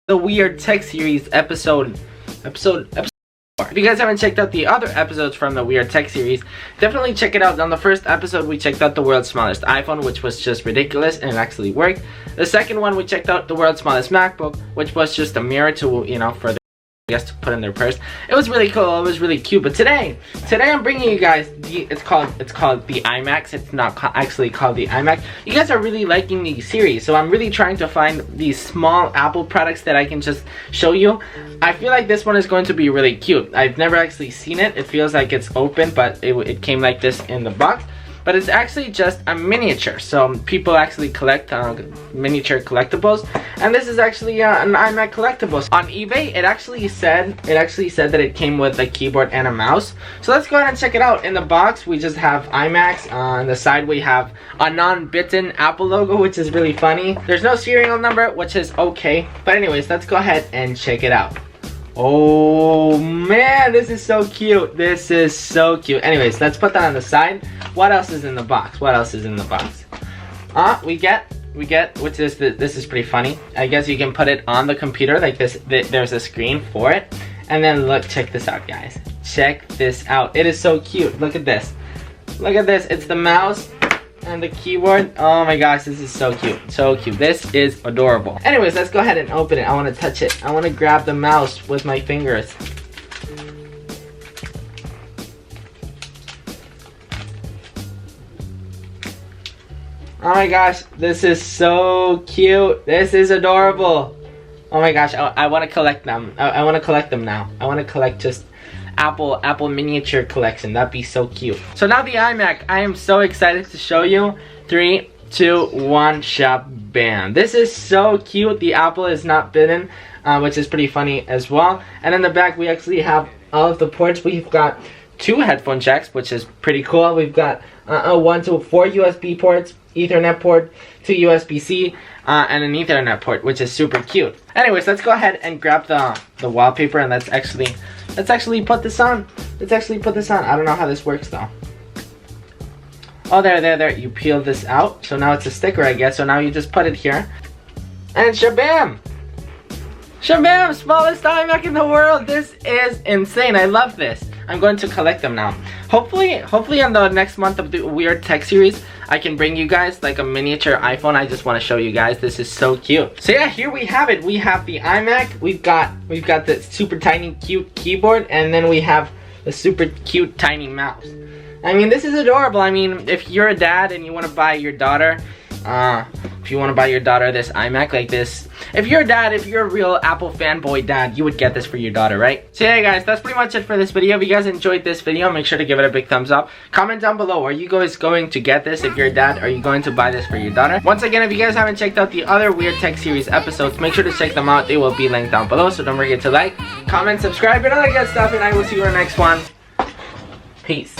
the Weird Tech Series episode 4. If you guys haven't checked out the other episodes from the Weird Tech Series, definitely check it out. On the first episode, we checked out the world's smallest iPhone, which was just ridiculous and it actually worked. The second one, we checked out the world's smallest MacBook, which was just a mirror to, you know, for the guests to put in their purse. It was really cool. It was really cute. But today I'm bringing you guys it's called the iMAC. It's not actually called the iMac. You guys are really liking the series, so I'm really trying to find these small Apple products that I can just show you. I feel like this one is going to be really cute. I've never actually seen it. It feels like it's open, but it came like this in the box. But it's actually just a miniature, so people actually collect miniature collectibles, and this is actually an iMac collectible. On eBay, it actually said that it came with a keyboard and a mouse. So let's go ahead and check it out. In the box, we just have iMacs. On the side, we have a non-bitten Apple logo, which is really funny. There's no serial number, which is okay. But anyways, let's go ahead and check it out. Oh man, this is so cute. This is so cute. Anyways, let's put that on the side. What else is in the box? What else is in the box? We get, which is this is pretty funny. I guess you can put it on the computer like this. There's a screen for it. And then look, check this out, guys. Check this out. It is so cute. Look at this. Look at this. It's the mouse and the keyboard. Oh my gosh, this is so cute. So cute. This is adorable. Anyways, let's go ahead and open it. I want to touch it. I want to grab the mouse with my fingers. Oh my gosh, this is so cute. This is adorable. Oh my gosh, I want to collect them. I want to collect them now. I want to collect just Apple miniature collection. That'd be so cute. So now the iMac, I am so excited to show you. 3, 2, 1, shop, bam. This is so cute. The Apple is not bitten, which is pretty funny as well. And in the back, we actually have all of the ports. We've got 2 headphone jacks, which is pretty cool. We've got 1 to 4 USB ports, Ethernet port, 2 USB-C, and an Ethernet port, which is super cute. Anyways, let's go ahead and grab the wallpaper, and let's actually put this on. Let's actually put this on. I don't know how this works though. Oh, there. You peel this out, so now it's a sticker, I guess. So now you just put it here, and shabam! Shabam! Smallest iMac in the world. This is insane. I love this. I'm going to collect them now. Hopefully in the next month of the Weird Tech Series, I can bring you guys like a miniature iPhone. I just want to show you guys. This is so cute. So yeah, here we have it. We have the iMac. We've got the super tiny cute keyboard, and then we have the super cute tiny mouse. I mean, this is adorable. I mean, if you're a dad and you want to buy your daughter, this iMac like this, if you're a dad, if you're a real Apple fanboy dad, you would get this for your daughter, right? So yeah guys, that's pretty much it for this video. If you guys enjoyed this video, make sure to give it a big thumbs up. Comment down below, are you guys going to get this? If you're a dad, are you going to buy this for your daughter? Once again, if you guys haven't checked out the other Weird Tech Series episodes, make sure to check them out. They will be linked down below, so don't forget to like, comment, subscribe, and all that good stuff, and I will see you in the next one. Peace.